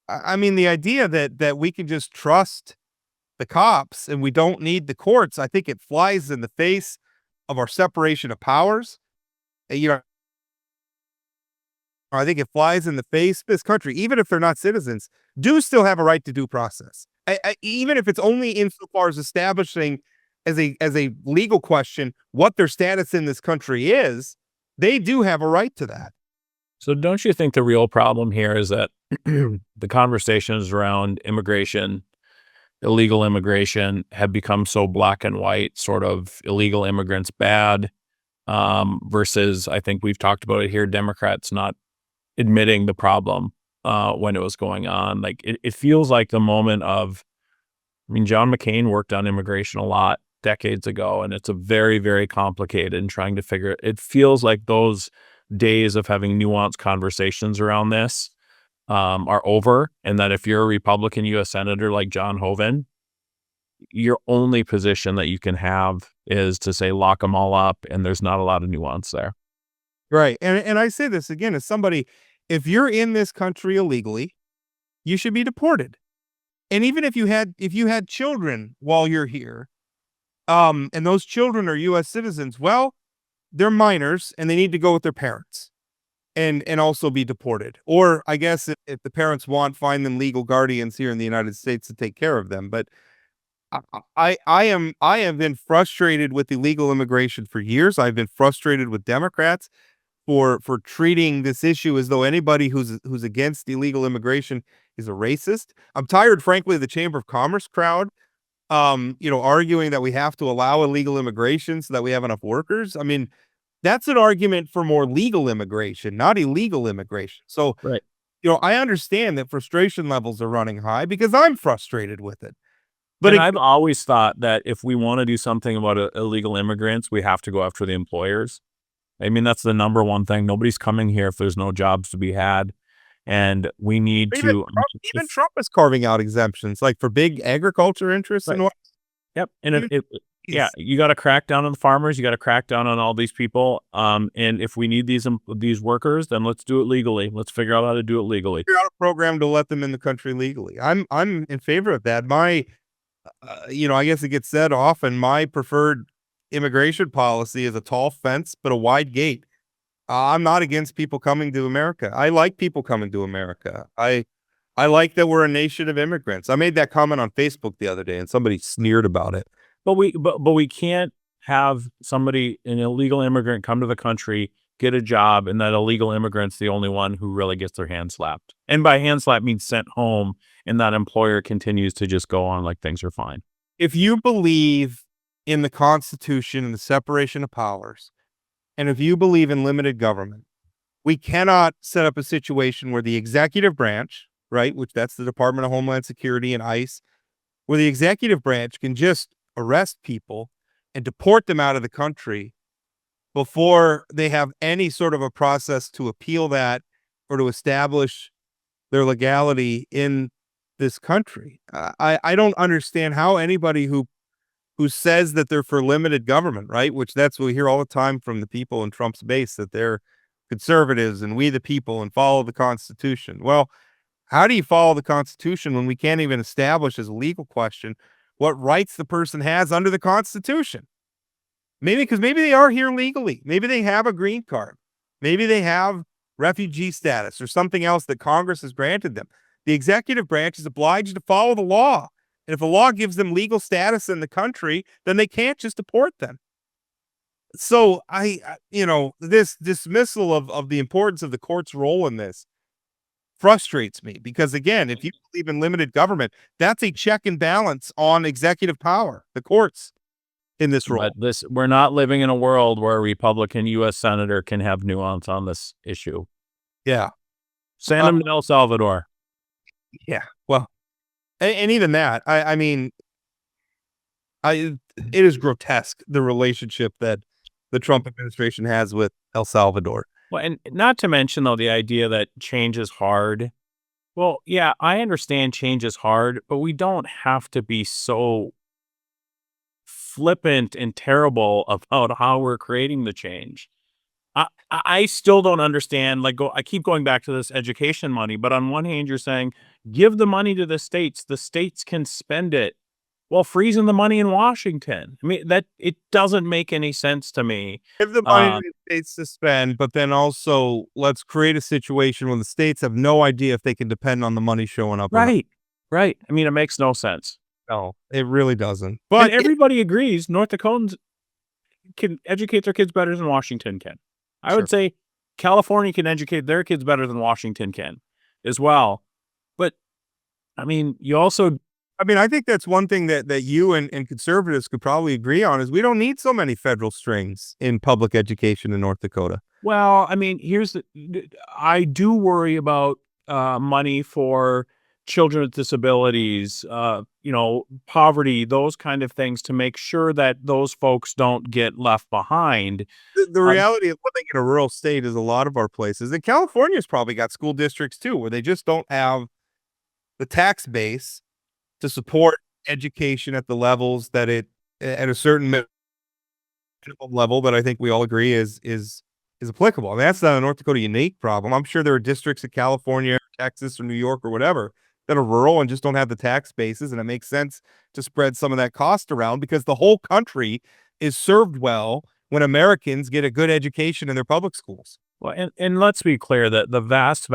I mean, the idea that we can just trust the cops and we don't need the courts, I think it flies in the face of our separation of powers. I think it flies in the face. This country, even if they're not citizens, do still have a right to due process. Even if it's only insofar as establishing as a legal question what their status in this country is, they do have a right to that. So don't you think the real problem here is that the conversations around immigration, illegal immigration, have become so black and white, sort of illegal immigrants bad, versus, I think we've talked about it here, Democrats not admitting the problem when it was going on. Like it feels like the moment of, I mean, John McCain worked on immigration a lot decades ago, and it's a very, very complicated and trying to figure it feels like those days of having nuanced conversations around this are over, and that if you're a Republican U.S. Senator like John Hoeven, your only position that you can have is to say lock them all up, and there's not a lot of nuance there. Right. And I say this again as somebody, if you're in this country illegally, you should be deported. And even if you had children while you're here, and those children are U.S. citizens, well, they're minors and they need to go with their parents and also be deported. Or I guess if the parents want, find them legal guardians here in the United States to take care of them. But I have been frustrated with illegal immigration for years. I've been frustrated with Democrats for treating this issue as though anybody who's against illegal immigration is a racist. I'm tired, frankly, of the Chamber of Commerce crowd, arguing that we have to allow illegal immigration so that we have enough workers. I mean, that's an argument for more legal immigration, not illegal immigration. So, Right. I understand that frustration levels are running high because I'm frustrated with it. But I've always thought that if we want to do something about illegal immigrants, we have to go after the employers. I mean, that's the number one thing. Nobody's coming here if there's no jobs to be had. And we need to... Even Trump is carving out exemptions, like for big agriculture interests. Right. And what. Yep. And you got to crack down on the farmers. You got to crack down on all these people. And if we need these workers, then let's do it legally. Let's figure out how to do it legally. Figure out a program to let them in the country legally. I'm in favor of that. My, I guess it gets said often, my preferred immigration policy is a tall fence, but a wide gate. I'm not against people coming to America. I like people coming to America. I like that we're a nation of immigrants. I made that comment on Facebook the other day and somebody sneered about it. But we can't have somebody, an illegal immigrant, come to the country, get a job, and that illegal immigrant's the only one who really gets their hand slapped. And by hand slap means sent home, and that employer continues to just go on like things are fine. If you believe in the Constitution and the separation of powers, and if you believe in limited government, we cannot set up a situation where the executive branch, right, which that's the Department of Homeland Security and ICE, where the executive branch can just arrest people and deport them out of the country before they have any sort of a process to appeal that or to establish their legality in this country. I don't understand how anybody who says that they're for limited government, right? Which that's what we hear all the time from the people in Trump's base, that they're conservatives and we the people and follow the Constitution. Well, how do you follow the Constitution when we can't even establish as a legal question what rights the person has under the Constitution? Maybe because maybe they are here legally. Maybe they have a green card. Maybe they have refugee status or something else that Congress has granted them. The executive branch is obliged to follow the law. And if a law gives them legal status in the country, then they can't just deport them. So this dismissal of the importance of the court's role in this frustrates me because, again, if you believe in limited government, that's a check and balance on executive power, the courts in this role. But we're not living in a world where a Republican U.S. Senator can have nuance on this issue. Yeah. Send him to El Salvador. Yeah. Well, and even that, I mean, it is grotesque, the relationship that the Trump administration has with El Salvador. Well, and not to mention, though, the idea that change is hard. Well, yeah, I understand change is hard, but we don't have to be so flippant and terrible about how we're creating the change. I still don't understand. I keep going back to this education money, but on one hand, you're saying give the money to the states can spend it. Well, freezing the money in Washington. I mean, it doesn't make any sense to me. Give the money to the states to spend, but then also let's create a situation where the states have no idea if they can depend on the money showing up. Right. I mean, it makes no sense. No, it really doesn't. But and everybody agrees North Dakotans can educate their kids better than Washington can. I would say California can educate their kids better than Washington can as well. But, I mean, I think that's one thing that you and conservatives could probably agree on is we don't need so many federal strings in public education in North Dakota. Well, I mean, I do worry about money for children with disabilities, poverty, those kind of things, to make sure that those folks don't get left behind. The reality of living in a rural state is a lot of our places, and California's probably got school districts too, where they just don't have the tax base to support education at the levels that at a certain minimum level that I think we all agree is applicable. I mean, that's not a North Dakota unique problem. I'm sure there are districts in California, Texas, or New York or whatever that are rural and just don't have the tax bases, and it makes sense to spread some of that cost around because the whole country is served well when Americans get a good education in their public schools. Well, and let's be clear that the vast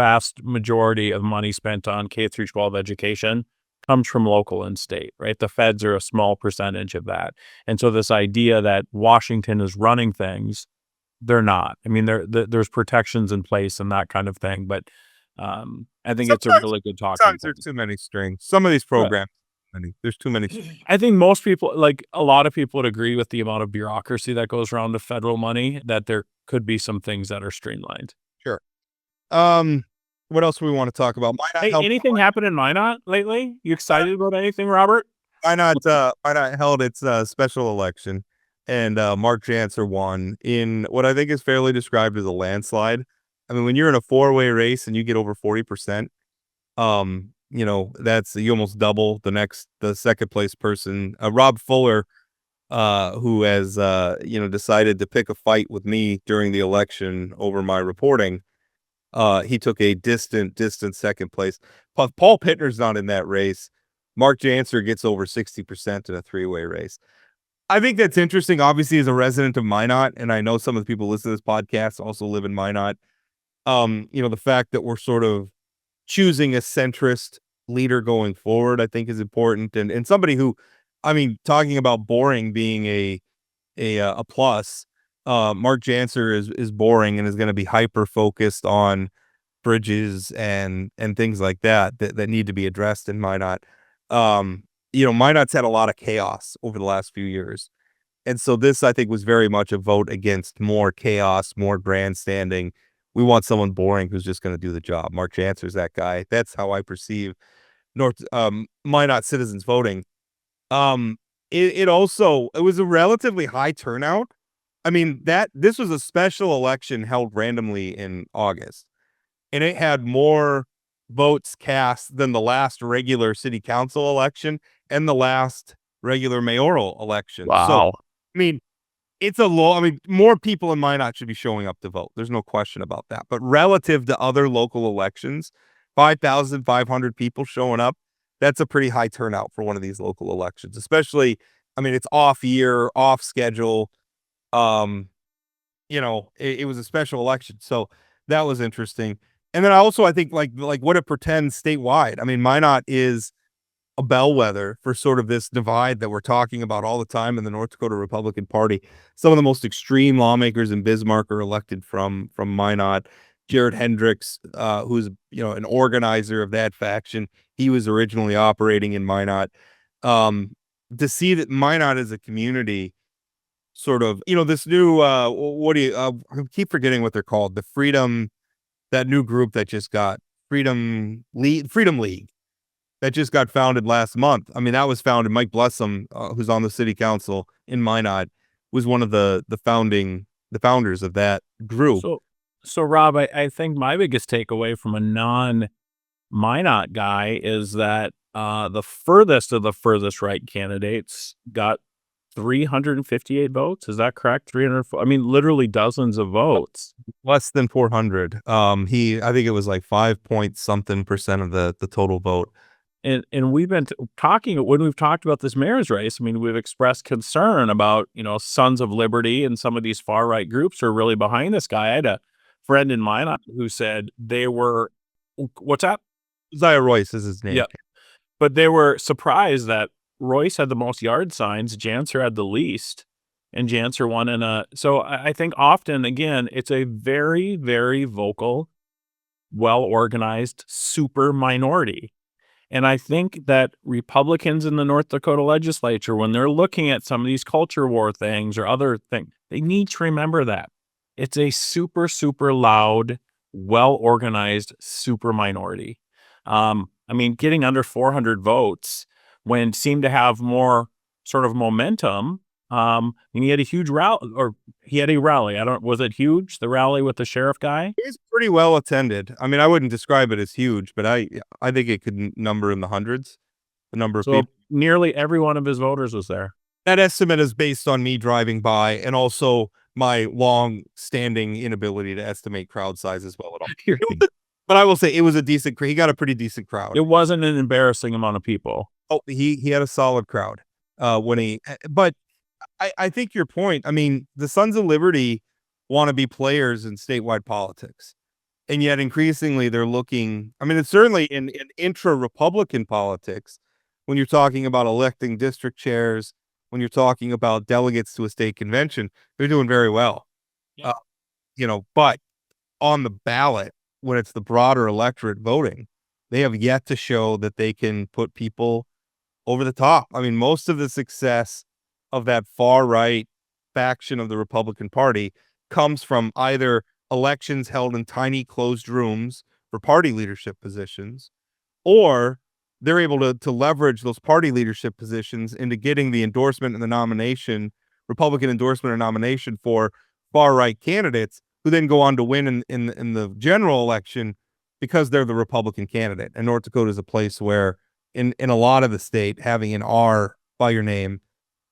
majority of money spent on K through 12 education comes from local and state, right? The feds are a small percentage of that. And so this idea that Washington is running things, they're not. I mean, there's protections in place and that kind of thing, but I think it's a really good talking point. Sometimes there's too many strings. Some of these programs, there's too many strings. I think most people, a lot of people would agree with the amount of bureaucracy that goes around to federal money, that there could be some things that are streamlined. Sure. What else do we want to talk about? Anything happened in Minot lately? You excited about anything, Robert? Minot held its special election, and Mark Janser won in what I think is fairly described as a landslide. I mean, when you're in a four-way race and you get over 40%, that's you almost double the second place person. Rob Fuller, who has decided to pick a fight with me during the election over my reporting. He took a distant second place. Paul Pittner's not in that race. Mark Janser gets over 60% in a three-way race. I think that's interesting. Obviously, as a resident of Minot, and I know some of the people listening to this podcast also live in Minot. The fact that we're sort of choosing a centrist leader going forward, I think is important. And somebody who, talking about boring being a a plus. Mark Janser is boring and is going to be hyper focused on bridges and things like that need to be addressed in Minot. Minot's had a lot of chaos over the last few years. And so this, I think, was very much a vote against more chaos, more grandstanding. We want someone boring who's just going to do the job. Mark Janser's that guy. That's how I perceive Minot citizens voting. It was a relatively high turnout. I mean, this was a special election held randomly in August, and it had more votes cast than the last regular city council election and the last regular mayoral election. So, I mean, more people in Minot should be showing up to vote. There's no question about that. But relative to other local elections, 5,500 people showing up, that's a pretty high turnout for one of these local elections, especially, it's off year, off schedule. It was a special election. So that was interesting. And then I think like what it pretends statewide. Minot is a bellwether for sort of this divide that we're talking about all the time in the North Dakota Republican Party. Some of the most extreme lawmakers in Bismarck are elected from Minot. Jared Hendricks, who's an organizer of that faction, he was originally operating in Minot. To see that Minot as a community, sort of, this new I keep forgetting what they're called, the Freedom, that new group that just got Freedom League. That just got founded last month. That was founded. Mike Blessum, who's on the city council in Minot, was one of the founders of that group. So Rob, I think my biggest takeaway from a non-Minot guy is that the furthest of the furthest right candidates got 358 votes. Is that correct? 300. Literally dozens of votes. Less than 400. I think it was like 5% of the total vote. And we've been talking, when we've talked about this mayor's race, we've expressed concern about, Sons of Liberty and some of these far right groups are really behind this guy. I had a friend in Minot who said they were, what's that? Zaya Royce is his name. Yeah. But they were surprised that Royce had the most yard signs, Janser had the least, and Janser won. So I think often, again, it's a very, very vocal, well-organized super minority. And I think that Republicans in the North Dakota legislature, when they're looking at some of these culture war things or other things, they need to remember that it's a super, super loud, well-organized super minority. Getting under 400 votes when seemed to have more sort of momentum. And he had a huge rally, was it huge? The rally with the sheriff guy? It's pretty well attended. I wouldn't describe it as huge, but I think it could number in the hundreds, the number of people. Nearly every one of his voters was there. That estimate is based on me driving by and also my long-standing inability to estimate crowd size as well at all. But I will say it was a decent. He got a pretty decent crowd. It wasn't an embarrassing amount of people. Oh, he had a solid crowd but I think your point, the Sons of Liberty want to be players in statewide politics. And yet increasingly they're looking, it's certainly in intra-Republican politics, when you're talking about electing district chairs, when you're talking about delegates to a state convention, they're doing very well. Yeah. But on the ballot, when it's the broader electorate voting, they have yet to show that they can put people over the top. Most of the success of that far right faction of the Republican Party comes from either elections held in tiny closed rooms for party leadership positions, or they're able to leverage those party leadership positions into getting the endorsement and the nomination, Republican endorsement or nomination for far right candidates who then go on to win in the general election because they're the Republican candidate. And North Dakota is a place where in a lot of the state, having an R by your name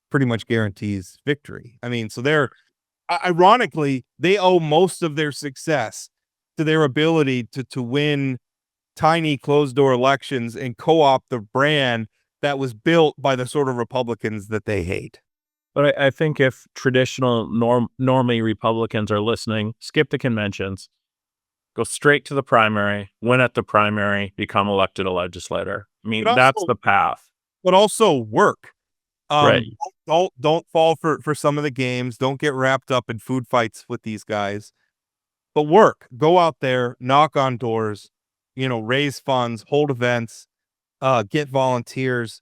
pretty much guarantees victory. So they're, ironically, they owe most of their success to their ability to win tiny closed door elections and co-opt the brand that was built by the sort of Republicans that they hate. But I think if traditional normie Republicans are listening, skip the conventions, go straight to the primary, win at the primary, become elected a legislator. That's the path. But also work. Um, Right. don't fall for some of the games. Don't get wrapped up in food fights with these guys. But work. Go out there, knock on doors, raise funds, hold events, get volunteers.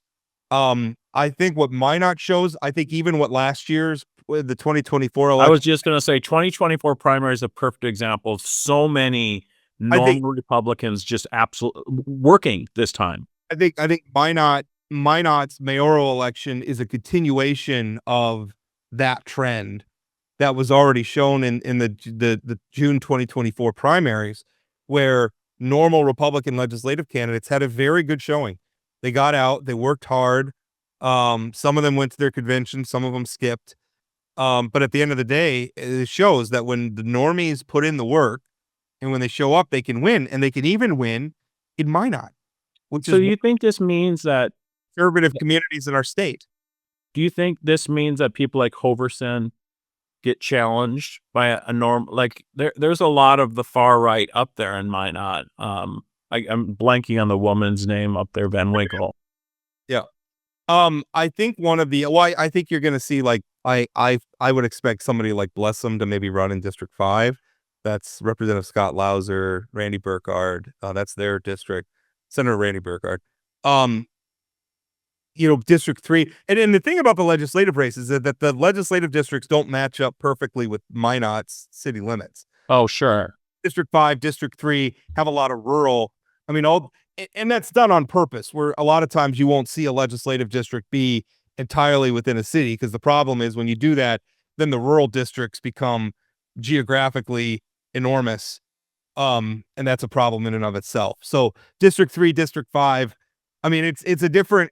I think what Minot shows, I think even what last year's with the 2024 I was election, just going to say 2024 primary is a perfect example of so many I think normal Republicans just absolutely working this time. I think Minot's mayoral election is a continuation of that trend that was already shown in the June 2024 primaries, where normal Republican legislative candidates had a very good showing. They got out, they worked hard. Some of them went to their convention, some of them skipped. But at the end of the day, it shows that when the normies put in the work and when they show up, they can win, and they can even win in Minot, which So is do one you think this means that of the conservative communities in our state. do you think this means that people like Hoverson get challenged by a norm like there's a lot of the far right up there in Minot. I'm blanking on the woman's name up there, Van Winkle. Yeah. I think one of the well, I think you're gonna see like I would expect somebody like Blessum to maybe run in District 5. That's Representative Scott Lauser, Randy Burkhardt. That's their district. Senator Randy Burkhardt. Um, District 3. And the thing about the legislative races is that the legislative districts don't match up perfectly with Minot's city limits. Oh, sure. District 5, District 3 have a lot of rural. I mean, and that's done on purpose, where a lot of times you won't see a legislative district be entirely within a city, because the problem is when you do that, then the rural districts become geographically enormous. And that's a problem in and of itself. So District 3, District 5, I mean, it's a different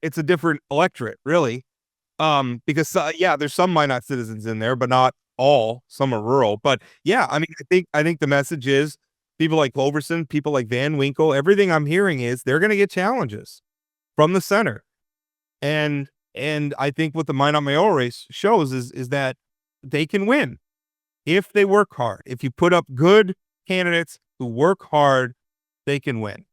electorate, really. Because yeah, there's some Minot citizens in there, but not all. Some are rural. But yeah, I mean, I think the message is people like Cloverson, people like Van Winkle, everything I'm hearing is they're going to get challenges from the center. And I think what the Minot mayoral race shows is that they can win if they work hard. If you put up good candidates who work hard, they can win.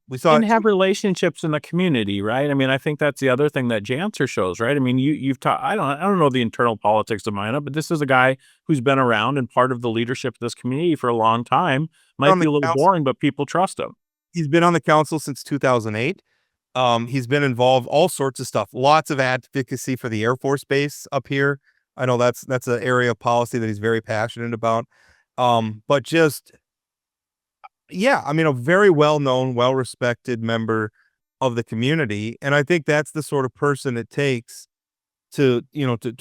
We saw And have relationships in the community, right? I mean, I think that's the other thing that Janser shows, right? I mean, you've taught. I don't know the internal politics of Minot, but this is a guy who's been around and part of the leadership of this community for a long time. Might on be the a little council. boring, but people trust him. He's been on the council since 2008. He's been involved all sorts of stuff. Lots of advocacy for the Air Force Base up here. I know that's an area of policy that he's very passionate about. But just yeah, I mean, a very well-known, well-respected member of the community, and I think that's the sort of person it takes to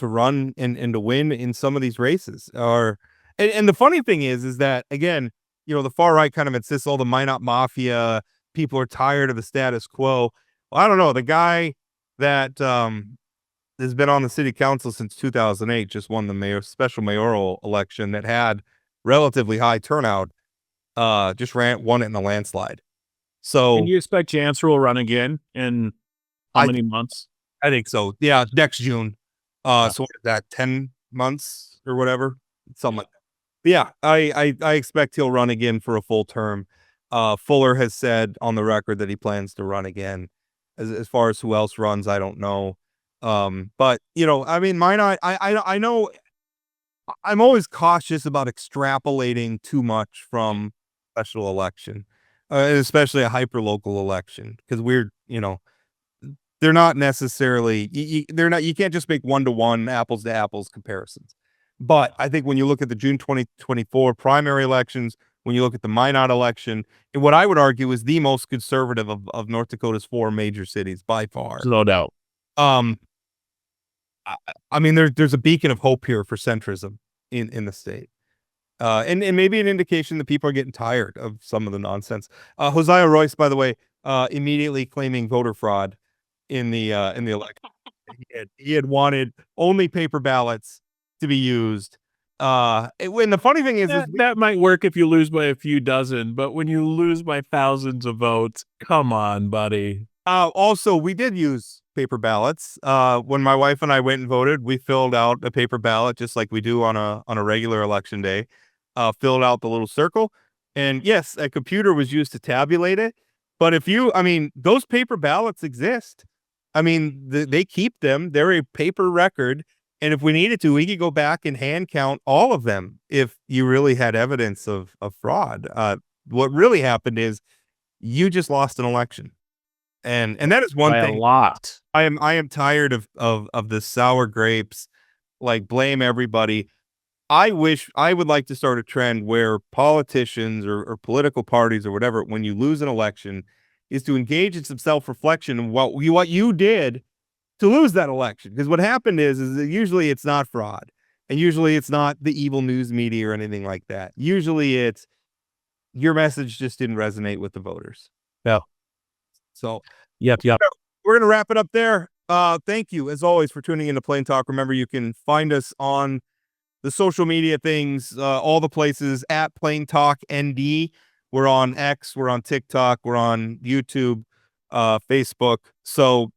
run and to win in some of these races. And the funny thing is that again, the far right kind of insists all the Minot mafia, people are tired of the status quo. Well, I don't know. The guy that has been on the city council since 2008 just won the special mayoral election that had relatively high turnout. Just won it in a landslide. And So you expect Janser will run again in how I many months? I think so. Yeah, next June. So what is that, 10 months or whatever? Something like that. But yeah, I expect he'll run again for a full term. Fuller has said on the record that he plans to run again. As far as who else runs, I don't know. But I mean, I know I'm always cautious about extrapolating too much from special election, especially a hyper-local election, because they're not necessarily, they're not, you can't just make one-to-one, apples-to-apples comparisons. But I think when you look at the June 2024 primary elections, when you look at the Minot election, and what I would argue is the most conservative of North Dakota's 4 major cities by far. No doubt. Um, I mean, there's a beacon of hope here for centrism in the state. And maybe an indication that people are getting tired of some of the nonsense. Hosea Royce, by the way, immediately claiming voter fraud in the election. He had wanted only paper ballots to be used. When the funny thing is That might work if you lose by a few dozen, but when you lose by thousands of votes, come on, buddy. also we did use paper ballots. When my wife and I went and voted, we filled out a paper ballot just like we do on a regular election day. Filled out the little circle, and yes, a computer was used to tabulate it. But I mean, those paper ballots exist. I mean, they keep them. They're a paper record. And if we needed to, we could go back and hand count all of them if you really had evidence of fraud. What really happened is you just lost an election. And that is one By thing. a lot. I am tired of the sour grapes, like blame everybody. I would like to start a trend where politicians or political parties or whatever, when you lose an election, is to engage in some self-reflection of what you did to lose that election. Because what happened is that usually it's not fraud. And usually it's not the evil news media or anything like that. Usually it's your message just didn't resonate with the voters. Yeah. So Yep. we're going to wrap it up there. Thank you, as always, for tuning into Plain Talk. Remember, you can find us on the social media things, all the places at Plain Talk ND. We're on X, we're on TikTok, we're on YouTube, Facebook. So,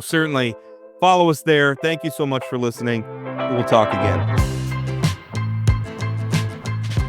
certainly follow us there. Thank you so much for listening. We'll talk again.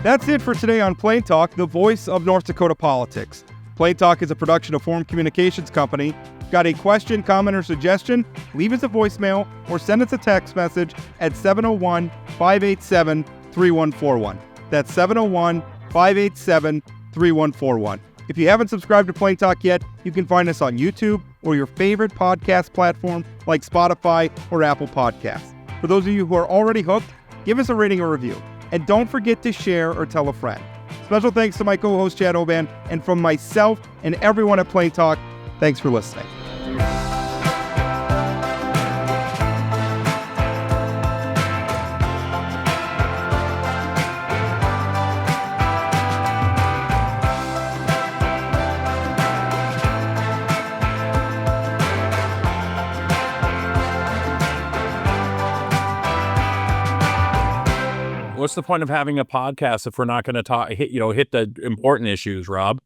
That's it for today on Plain Talk, the voice of North Dakota politics. Plain Talk is a production of Forum Communications Company. Got a question, comment, or suggestion? Leave us a voicemail or send us a text message at 701-587-3141. That's 701-587-3141. If you haven't subscribed to Plain Talk yet, you can find us on YouTube or your favorite podcast platform like Spotify or Apple Podcasts. For those of you who are already hooked, give us a rating or review. And don't forget to share or tell a friend. Special thanks to my co-host Chad Hoeven, and from myself and everyone at Plain Talk, thanks for listening. What's the point of having a podcast if we're not going to hit the important issues, Rob?